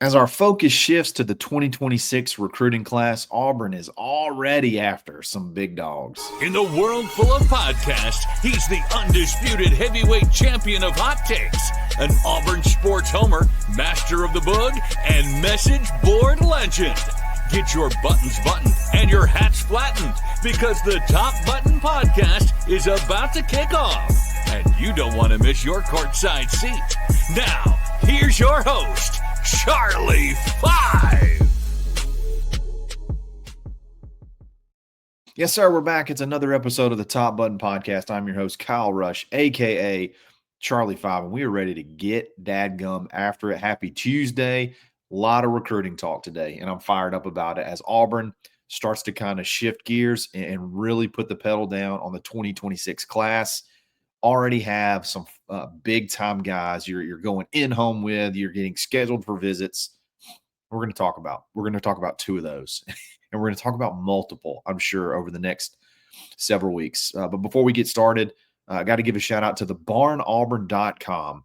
As our focus shifts to the 2026 recruiting class, Auburn is already after some big dogs. In the world full of podcasts, he's the undisputed heavyweight champion of hot takes, an Auburn sports homer, master of the boog, and message board legend. Get your buttons buttoned and your hats flattened because the Top Button Podcast is about to kick off. And you don't want to miss your courtside seat. Now, here's your host, Charlie Five. Yes, sir. We're back. It's another episode of the Top Button Podcast. I'm your host, Kyle Rush, a.k.a. Charlie Five, and we are ready to get dadgum after it. Happy Tuesday. A lot of recruiting talk today, and I'm fired up about it as Auburn starts to kind of shift gears and really put the pedal down on the 2026 class. Already have some big-time guys you're going in-home with. You're getting scheduled for visits. We're going to talk about two of those. And we're going to talk about multiple, I'm sure, over the next several weeks. But before we get started, I got to give a shout out to thebarnauburn.com.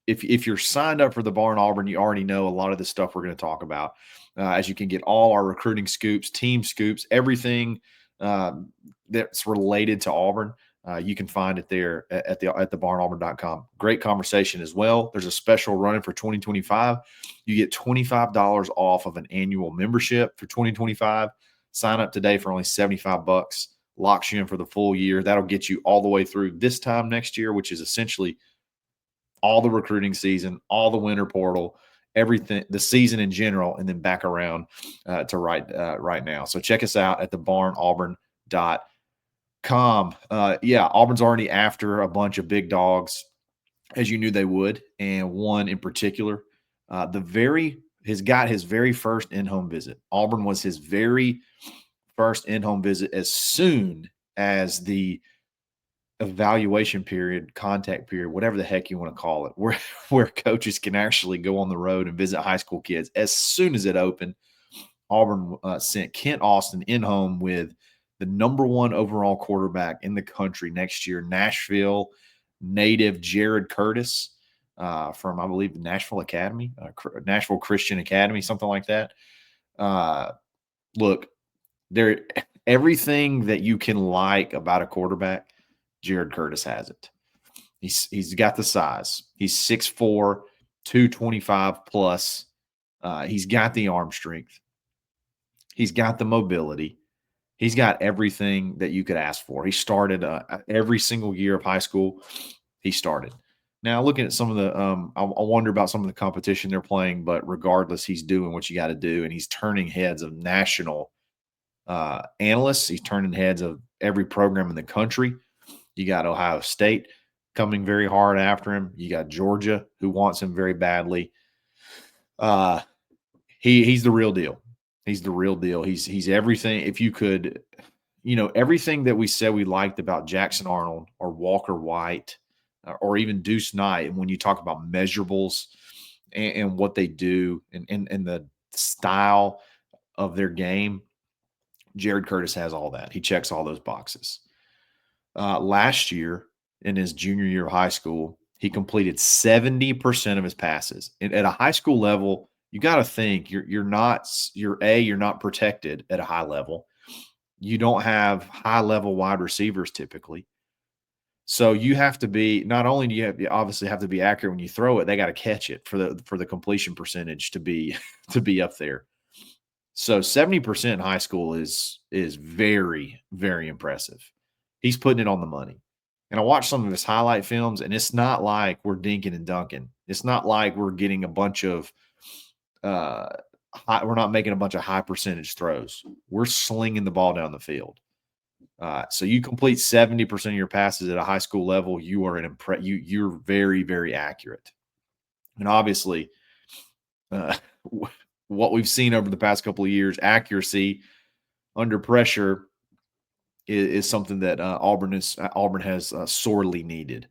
If you're signed up for the Barn Auburn, you already know a lot of the stuff we're going to talk about. As you can get all our recruiting scoops, team scoops, everything that's related to Auburn. You can find it there at thebarnauburn.com. Great conversation as well. There's a special running for 2025. You get $25 off of an annual membership for 2025. Sign up today for only $75. Locks you in for the full year. That'll get you all the way through this time next year, which is essentially all the recruiting season, all the winter portal, everything, the season in general, and then back around to right now. So check us out at thebarnauburn.com. Auburn's already after a bunch of big dogs, as you knew they would, and one in particular, has got his very first in-home visit. Auburn was his very first in-home visit as soon as the evaluation period, contact period, whatever the heck you want to call it, where coaches can actually go on the road and visit high school kids. As soon as it opened, Auburn sent Kent Austin in-home with the number one overall quarterback in the country next year, Nashville native Jared Curtis from, I believe, the Nashville Academy, Nashville Christian Academy, something like that. Look, everything that you can like about a quarterback, Jared Curtis has it. He's got the size. He's 6'4", 225 plus. He's got the arm strength. He's got the mobility. He's got everything that you could ask for. He started every single year of high school. He started. Now, looking at some of the I wonder about some of the competition they're playing, but regardless, he's doing what you got to do, and he's turning heads of national analysts. He's turning heads of every program in the country. You got Ohio State coming very hard after him. You got Georgia, who wants him very badly. He's the real deal. He's the real deal. He's everything. If you could, everything that we said we liked about Jackson Arnold or Walker White or even Deuce Knight, and when you talk about measurables and what they do and the style of their game, Jared Curtis has all that. He checks all those boxes. Last year, in his junior year of high school, he completed 70% of his passes. And at a high school level, you got to think you're not protected at a high level. You don't have high level wide receivers typically. So you have to be, not only do you obviously have to be accurate when you throw it, they got to catch it for the completion percentage to be up there. So 70% in high school is very, very impressive. He's putting it on the money. And I watched some of his highlight films, and it's not like we're dinking and dunking. It's not like we're getting a bunch of we're not making a bunch of high percentage throws. We're slinging the ball down the field. So you complete 70% of your passes at a high school level, you are you're very, very accurate. And obviously, what we've seen over the past couple of years, accuracy under pressure is something that Auburn has sorely needed.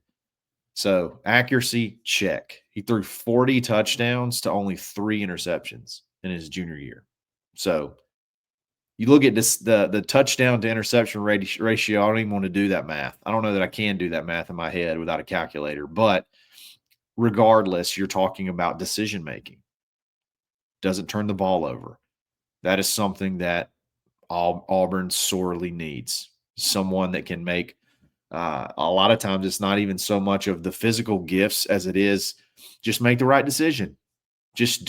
So accuracy, check. He threw 40 touchdowns to only 3 interceptions in his junior year. So you look at this, the touchdown to interception ratio. I don't even want to do that math. I don't know that I can do that math in my head without a calculator. But regardless, you're talking about decision making. doesn't turn the ball over. That is something that Auburn sorely needs. Someone that can make a lot of times it's not even so much of the physical gifts as it is just make the right decision. Just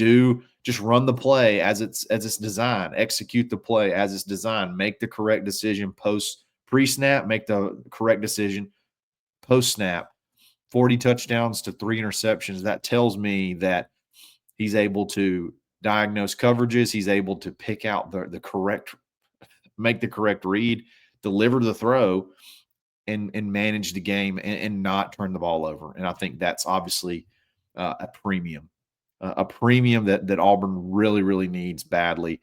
run the play as it's designed, execute the play as it's designed, make the correct decision pre-snap, make the correct decision post-snap. 40 touchdowns to 3 interceptions. That tells me that he's able to diagnose coverages, he's able to pick out the correct, make the correct read, deliver the throw, and manage the game and not turn the ball over. And I think that's obviously a premium that Auburn really, really needs badly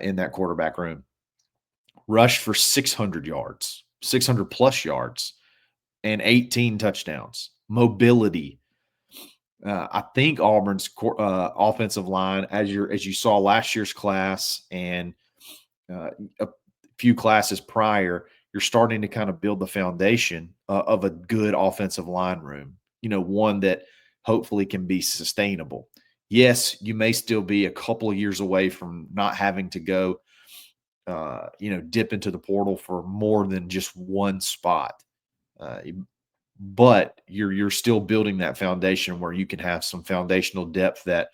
in that quarterback room. Rushed for 600 yards, 600 plus yards, and 18 touchdowns. Mobility. I think Auburn's offensive line, as you saw last year's class and a few classes prior, you're starting to kind of build the foundation of a good offensive line room. One that hopefully can be sustainable. Yes, you may still be a couple of years away from not having to go, dip into the portal for more than just one spot. But you're still building that foundation where you can have some foundational depth that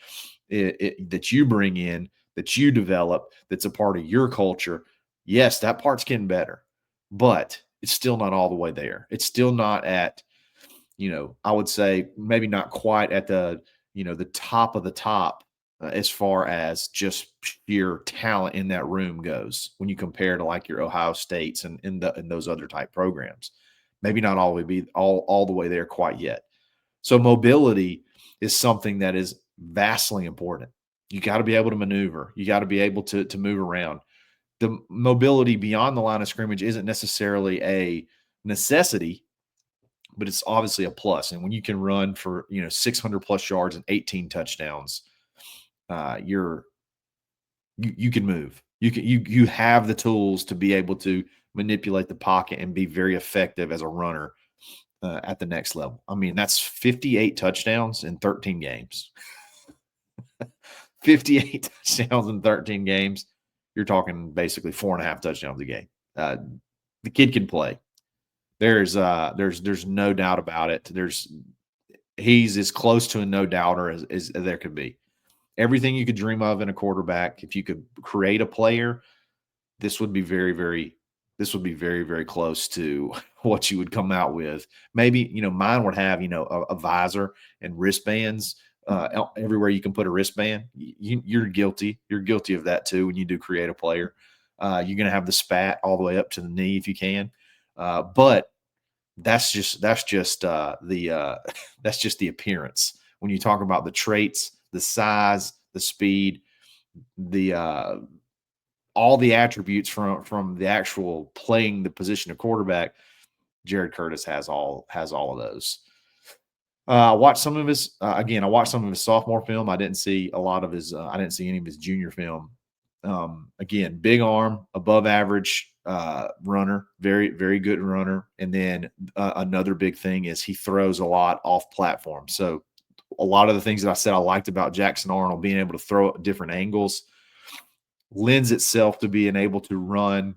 that you bring in, that you develop, that's a part of your culture. Yes, that part's getting better, but it's still not all the way there. It's still not at, I would say maybe not quite at the top of the top as far as just sheer talent in that room goes when you compare to like your Ohio States and in those other type programs. Maybe not all the way there quite yet. So mobility is something that is vastly important. You got to be able to maneuver. You got to be able to move around. The mobility beyond the line of scrimmage isn't necessarily a necessity, but it's obviously a plus. And when you can run for 600 plus yards and 18 touchdowns, you can move. You have the tools to be able to manipulate the pocket and be very effective as a runner at the next level. I mean, that's 58 touchdowns in 13 games. 58 touchdowns in 13 games. You're talking basically 4.5 touchdowns a game. The kid can play. There's no doubt about it. He's as close to a no doubter as there could be. Everything you could dream of in a quarterback, if you could create a player, this would be very, very close to what you would come out with. Maybe, mine would have, a visor and wristbands everywhere you can put a wristband. You're guilty. You're guilty of that too when you do create a player. You're going to have the spat all the way up to the knee if you can. But that's just the appearance. When you talk about the traits, the size, the speed, all the attributes from the actual playing the position of quarterback, Jared Curtis has all of those. I watched some of his sophomore film. I didn't see a lot of his. I didn't see any of his junior film. Again, big arm, above average runner, very, very good runner. And then another big thing is he throws a lot off platform. So a lot of the things that I said I liked about Jackson Arnold, being able to throw at different angles, lends itself to being able to run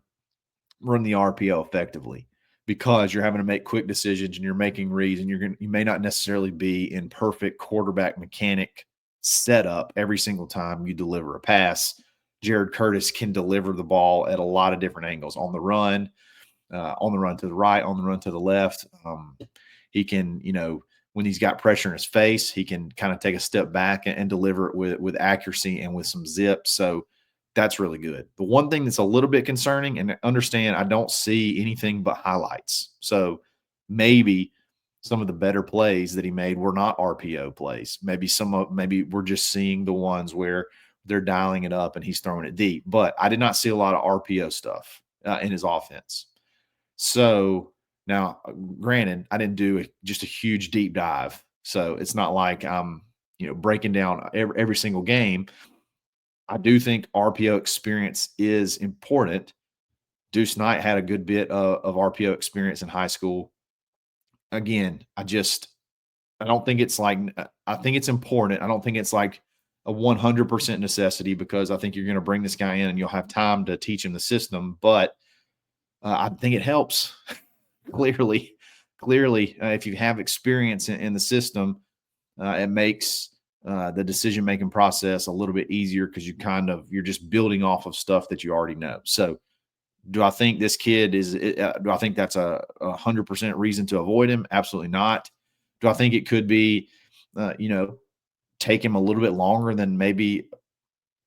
the RPO effectively, because you're having to make quick decisions and you're making reads, and you may not necessarily be in perfect quarterback mechanic setup every single time you deliver a pass. Jared Curtis can deliver the ball at a lot of different angles, on the run to the right, on the run to the left. He can, when he's got pressure in his face, he can kind of take a step back and deliver it with accuracy and with some zip. So that's really good. The one thing that's a little bit concerning, and understand, I don't see anything but highlights. So maybe some of the better plays that he made were not RPO plays. Maybe we're just seeing the ones where they're dialing it up and he's throwing it deep. But I did not see a lot of RPO stuff in his offense. So now, granted, I didn't do just a huge deep dive. So it's not like I'm, breaking down every single game. I do think RPO experience is important. Deuce Knight had a good bit of RPO experience in high school. Again, I don't think it's like, I think it's important. I don't think it's like a 100% necessity because I think you're going to bring this guy in and you'll have time to teach him the system. But I think it helps clearly. If you have experience in the system, it makes the decision-making process a little bit easier because you're just building off of stuff that you already know. So do I think this kid do I think that's a 100% reason to avoid him? Absolutely not. Do I think it could be, take him a little bit longer than maybe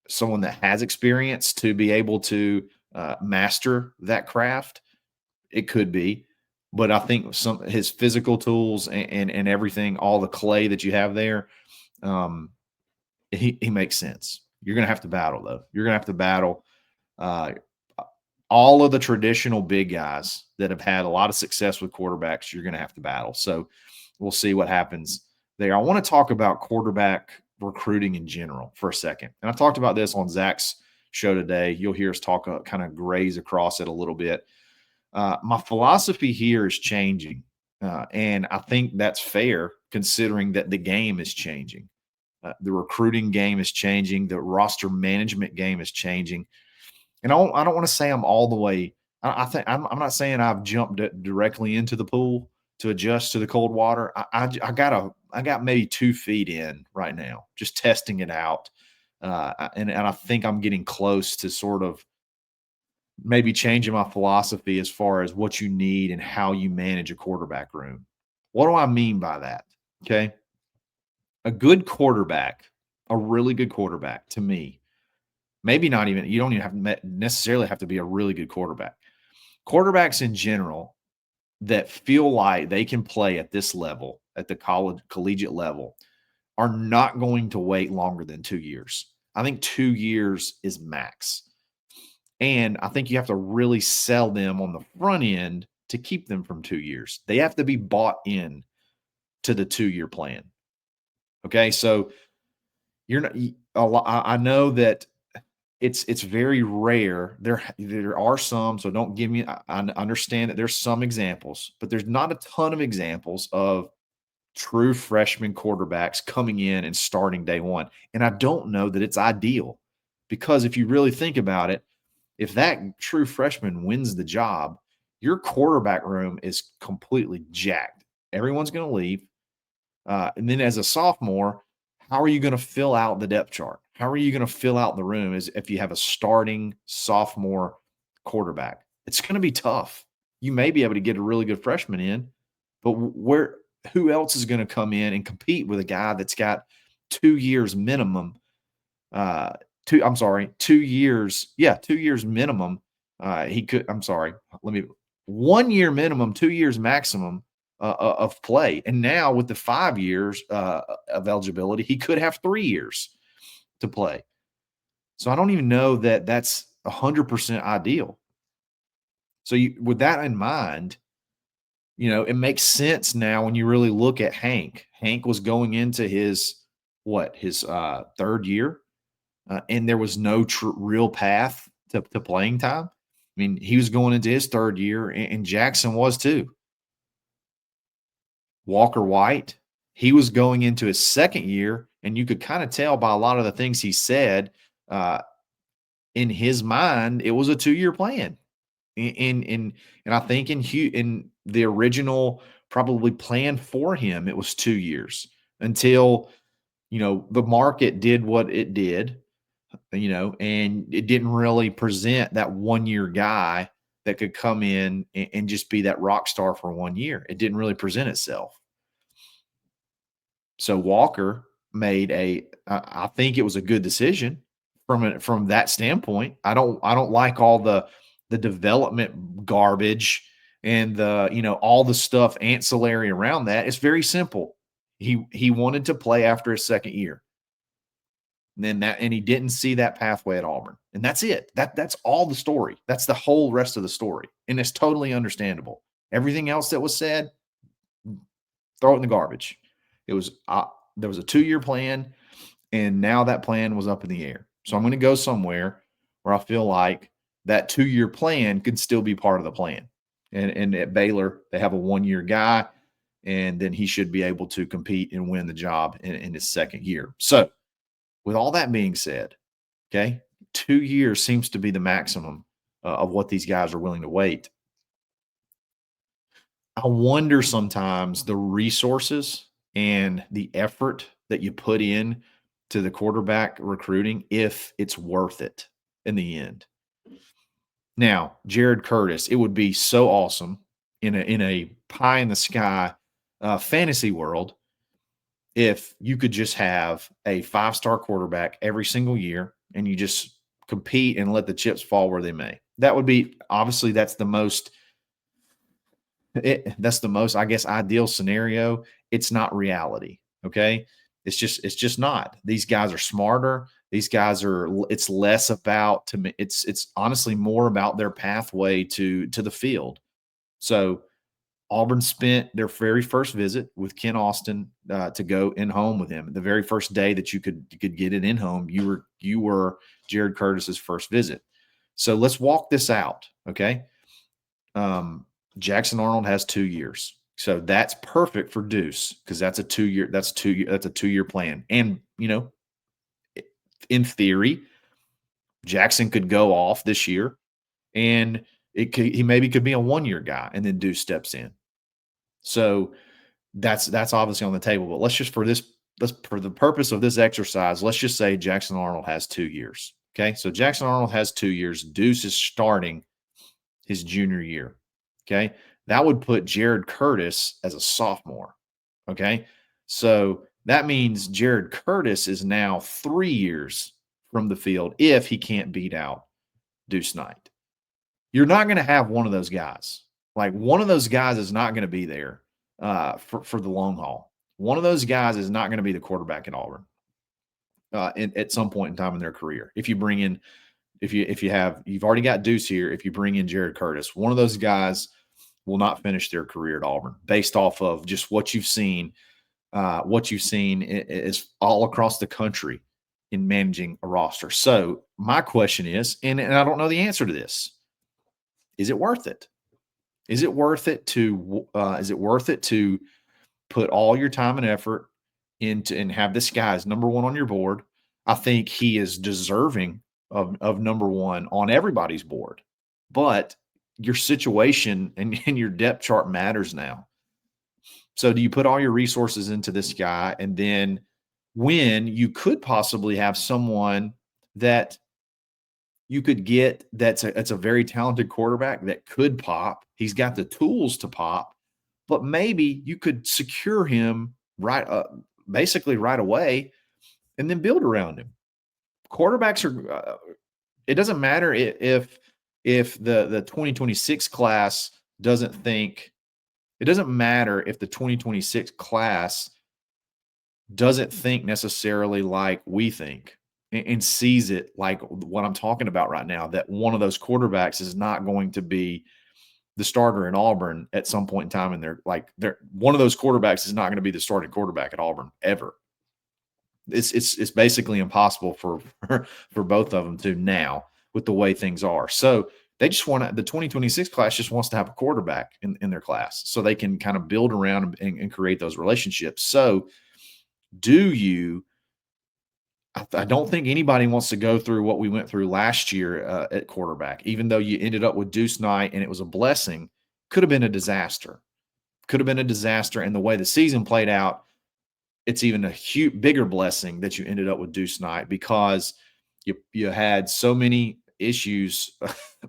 someone that has experience to be able to master that craft? It could be, but I think his physical tools and everything, all the clay that you have there, he makes sense. You're going to have to battle though. You're going to have to battle uh, all of the traditional big guys that have had a lot of success with quarterbacks. You're going to have to battle. So we'll see what happens there. I want to talk about quarterback recruiting in general for a second. And I talked about this on Zach's show today. You'll hear us talk kind of graze across it a little bit. My philosophy here is changing, and I think that's fair considering that the game is changing. The recruiting game is changing. The roster management game is changing. And I don't want to say I'm all the way. I think I'm not saying I've jumped directly into the pool to adjust to the cold water. I got maybe 2 feet in right now, just testing it out, and I think I'm getting close to sort of maybe changing my philosophy as far as what you need and how you manage a quarterback room. What do I mean by that? Okay. A good quarterback, a really good quarterback to me, maybe not even, you don't even necessarily have to be a really good quarterback. Quarterbacks in general that feel like they can play at this level, at the collegiate level, are not going to wait longer than 2 years. I think 2 years is max. And I think you have to really sell them on the front end to keep them from 2 years. They have to be bought in to the 2-year plan. Okay, so you're not. I know that it's very rare. There are some, so don't give me. I understand that there's some examples, but there's not a ton of examples of true freshman quarterbacks coming in and starting day one. And I don't know that it's ideal because if you really think about it, if that true freshman wins the job, your quarterback room is completely jacked. Everyone's going to leave. And then as a sophomore, how are you going to fill out the depth chart? How are you going to fill out the room as if you have a starting sophomore quarterback? It's going to be tough. You may be able to get a really good freshman in, but who else is going to come in and compete with a guy that's got 2 years minimum 2 years. Yeah, 2 years minimum. 1 year minimum, 2 years maximum of play. And now with the 5 years of eligibility, he could have 3 years to play. So I don't even know that that's 100% ideal. So with that in mind, it makes sense now when you really look at Hank. Hank was going into his 3rd year. And there was no real path to playing time. I mean, he was going into his 3rd year, and Jackson was too. Walker White, he was going into his 2nd year, and you could kind of tell by a lot of the things he said, in his mind, it was a 2-year plan. And I think in the original probably plan for him, it was 2 years until the market did what it did. And it didn't really present that 1-year guy that could come in and just be that rock star for 1 year. It didn't really present itself. So Walker made I think it was a good decision from that standpoint. I don't like all the development garbage and all the stuff ancillary around that. It's very simple. He wanted to play after his 2nd year. And he didn't see that pathway at Auburn. And that's it. That's all the story. That's the whole rest of the story. And it's totally understandable. Everything else that was said, throw it in the garbage. It was there was a 2-year plan, and now that plan was up in the air. So I'm going to go somewhere where I feel like that 2-year plan could still be part of the plan. And at Baylor, they have a 1-year guy, and then he should be able to compete and win the job in his 2nd year. So With all that being said, okay, 2 years seems to be the maximum of what these guys are willing to wait. I wonder sometimes the resources and the effort that you put in to the quarterback recruiting, if it's worth it in the end. Now, Jared Curtis, it would be so awesome in a pie in the sky fantasy world if you could just have a 5-star quarterback every single year and you just compete and let the chips fall where they may. That would be obviously that's the most, I guess, ideal scenario. It's not reality. Okay. It's just not. These guys are smarter. These guys are, it's less about to me. It's honestly more about their pathway to the field. So Auburn spent their very first visit with Ken Austin to go in home with him. The very first day that you could get it in home, you were Jared Curtis's first visit. So let's walk this out. Okay. Jackson Arnold has 2 years. So that's perfect for Deuce because that's a 2-year plan. And, in theory, Jackson could go off this year and he maybe could be a 1-year guy and then Deuce steps in. So that's obviously on the table. But let's for the purpose of this exercise, let's just say Jackson Arnold has 2 years. Okay. So Jackson Arnold has 2 years. Deuce is starting his junior year. Okay. That would put Jared Curtis as a sophomore. Okay. So that means Jared Curtis is now 3 years from the field if he can't beat out Deuce Knight. You're not going to have one of those guys. Like one of those guys is not going to be there for the long haul. One of those guys is not going to be the quarterback at Auburn at some point in time in their career. If you bring in, you've already got Deuce here. If you bring in Jared Curtis, one of those guys will not finish their career at Auburn based off of just what you've seen. What you've seen is all across the country in managing a roster. So my question is, and I don't know the answer to this, is it worth it? Is it worth it to put all your time and effort into and have this guy as number one on your board? I think he is deserving of number one on everybody's board. But your situation and your depth chart matters now. So do you put all your resources into this guy and then when you could possibly have someone that you could get that's a very talented quarterback that could pop. He's got the tools to pop, but maybe you could secure him basically right away and then build around him. Quarterbacks are it doesn't matter if the 2026 class doesn't think it doesn't matter if the 2026 class doesn't think necessarily like we think and sees it like what I'm talking about right now, that one of those quarterbacks is not going to be the starter in Auburn at some point in time. And one of those quarterbacks is not going to be the starting quarterback at Auburn ever. It's basically impossible for both of them to now with the way things are. So they just want the 2026 class just wants to have a quarterback in their class so they can kind of build around and create those relationships. So I don't think anybody wants to go through what we went through last year at quarterback, even though you ended up with Deuce Knight and it was a blessing. Could have been a disaster. And the way the season played out, it's even a bigger blessing that you ended up with Deuce Knight because you had so many issues,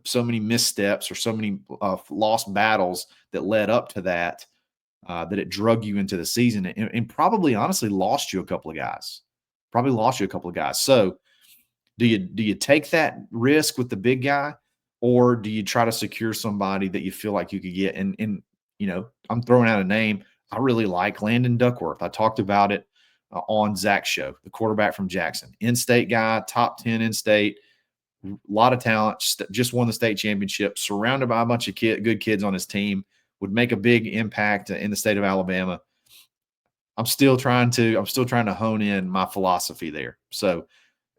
so many missteps, or so many lost battles that led up to that, that it drug you into the season and probably honestly lost you a couple of guys. So do you take that risk with the big guy, or do you try to secure somebody that you feel like you could get? And I'm throwing out a name. I really like Landon Duckworth. I talked about it on Zach's show, the quarterback from Jackson, in-state guy, top 10 in-state, a lot of talent, just won the state championship, surrounded by a bunch of good kids on his team, would make a big impact in the state of Alabama. I'm still trying to hone in my philosophy there. So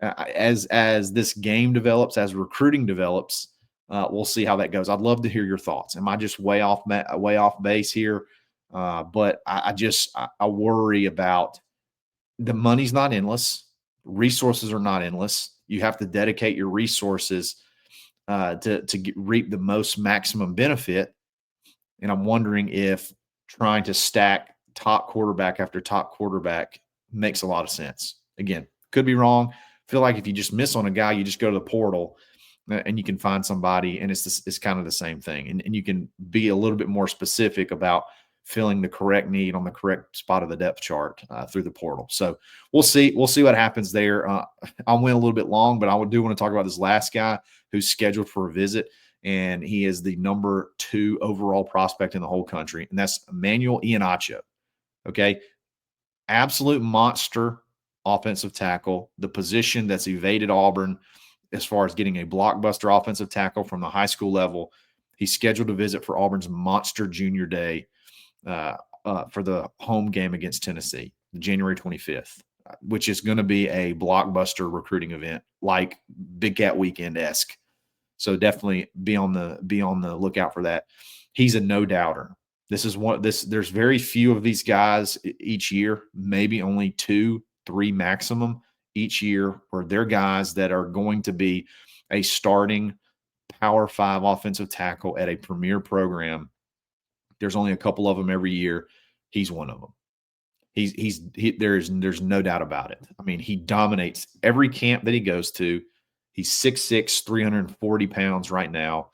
as this game develops, as recruiting develops, we'll see how that goes. I'd love to hear your thoughts. Am I just way off base here? But I worry about the money's not endless. resources are not endless. You have to dedicate your resources to reap the most maximum benefit. And I'm wondering if trying to stack top quarterback after top quarterback makes a lot of sense. Again, could be wrong. Feel like if you just miss on a guy, you just go to the portal and you can find somebody, and it's kind of the same thing. And you can be a little bit more specific about filling the correct need on the correct spot of the depth chart through the portal. So we'll see. We'll see what happens there. I went a little bit long, but I do want to talk about this last guy who's scheduled for a visit, and he is the number 2 overall prospect in the whole country, and that's Emmanuel Iheanacho. Okay, absolute monster offensive tackle, the position that's evaded Auburn as far as getting a blockbuster offensive tackle from the high school level. He's scheduled to visit for Auburn's Monster Junior Day for the home game against Tennessee, January 25th, which is going to be a blockbuster recruiting event like Big Cat Weekend-esque. So definitely be on the lookout for that. He's a no doubter. There's very few of these guys each year, maybe only 2, 3 maximum each year, where they're guys that are going to be a starting Power 5 offensive tackle at a premier program. There's only a couple of them every year. He's one of them. There's no doubt about it. I mean, he dominates every camp that he goes to. He's 6'6", 340 pounds right now.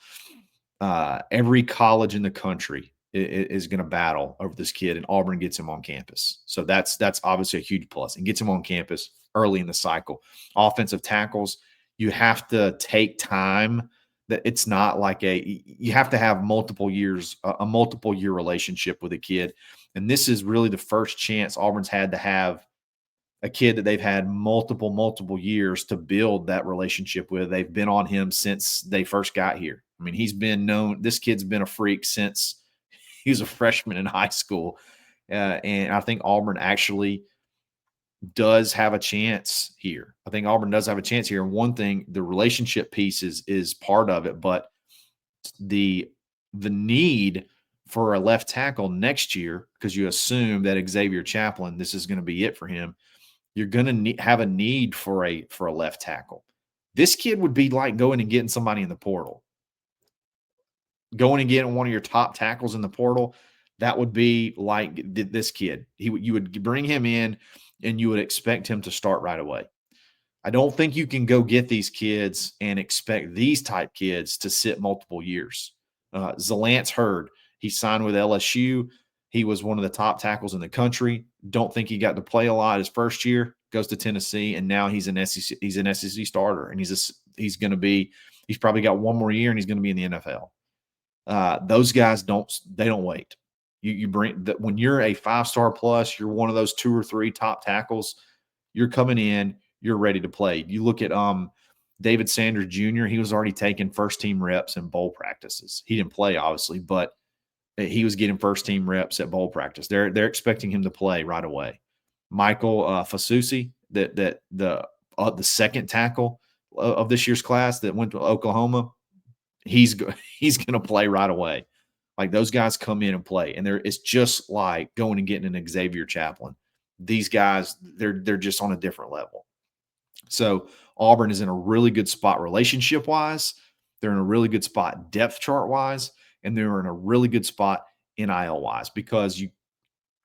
Every college in the country is going to battle over this kid, and Auburn gets him on campus. So that's obviously a huge plus, and gets him on campus early in the cycle. Offensive tackles, you have to take time. That it's not like you have to have multiple years, a multiple year relationship with a kid. And this is really the first chance Auburn's had to have a kid that they've had multiple years to build that relationship with. They've been on him since they first got here. I mean, he's been known, this kid's been a freak since he was a freshman in high school. And I think Auburn actually does have a chance here. I think Auburn does have a chance here. And one thing, the relationship piece is part of it, but the need for a left tackle next year, because you assume that Xavier Chaplin, this is going to be it for him. You're going to have a need for a left tackle. This kid would be like going and getting somebody in the portal. Going and getting one of your top tackles in the portal, that would be like this kid. You would bring him in, and you would expect him to start right away. I don't think you can go get these kids and expect these type kids to sit multiple years. Zalance Hurd, he signed with LSU. He was one of the top tackles in the country. Don't think he got to play a lot his first year. Goes to Tennessee, and now he's an SEC. He's an SEC starter, and he's probably got one more year, and he's going to be in the NFL. Those guys don't wait. You bring that when you're a 5-star plus, you're one of those 2 or 3 top tackles. You're coming in, you're ready to play. You look at David Sanders Jr. He was already taking first team reps in bowl practices. He didn't play obviously, but he was getting first team reps at bowl practice. They're expecting him to play right away. Michael Fasusi, the second tackle of this year's class that went to Oklahoma, he's going to play right away. Like those guys come in and play, and it's just like going and getting an Xavier Chaplin. These guys, they're just on a different level. So Auburn is in a really good spot relationship wise. They're in a really good spot depth chart wise, and they're in a really good spot NIL wise, because you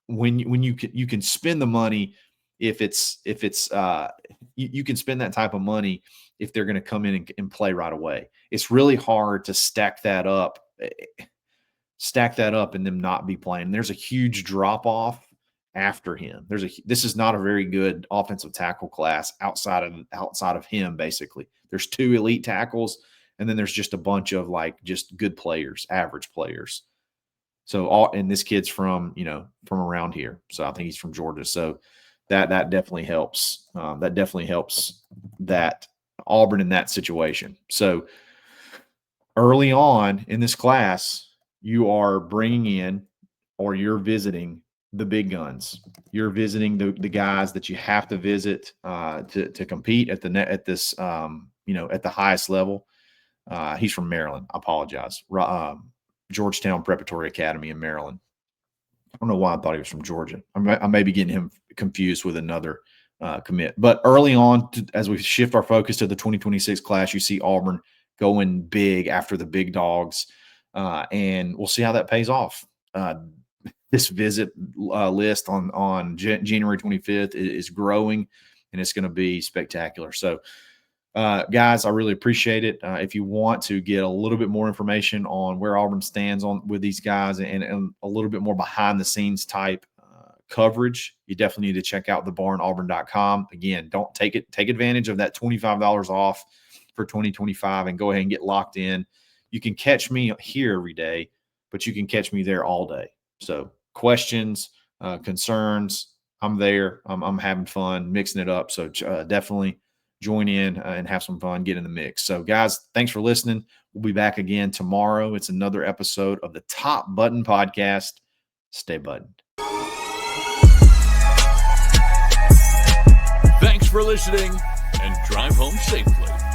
can spend the money if it's you can spend that type of money if they're going to come in and play right away. It's really hard to stack that up and them not be playing. There's a huge drop off after him. This is not a very good offensive tackle class outside of him. Basically, there's 2 elite tackles, and then there's just a bunch of just good players, average players. So and this kid's from around here. So I think he's from Georgia. So that definitely helps. That definitely helps that Auburn in that situation. So early on in this class, you are bringing in, or you're visiting the big guns. You're visiting the guys that you have to visit to compete at the highest level. He's from Maryland. I apologize. Georgetown Preparatory Academy in Maryland. I don't know why I thought he was from Georgia. I may be getting him confused with another commit. But early on, as we shift our focus to the 2026 class, you see Auburn going big after the big dogs, and we'll see how that pays off. This visit list on January 25th is growing, and it's going to be spectacular. So, guys, I really appreciate it. If you want to get a little bit more information on where Auburn stands with these guys and a little bit more behind the scenes type coverage, you definitely need to check out thebarnauburn.com. Again, don't take advantage of that $25 off for 2025 and go ahead and get locked in. You can catch me here every day, but you can catch me there all day. So questions, concerns, I'm there. I'm having fun mixing it up. So definitely join in and have some fun, get in the mix. So guys, thanks for listening. We'll be back again tomorrow. It's another episode of the Top Button Podcast. Stay buttoned. Thanks for listening and drive home safely.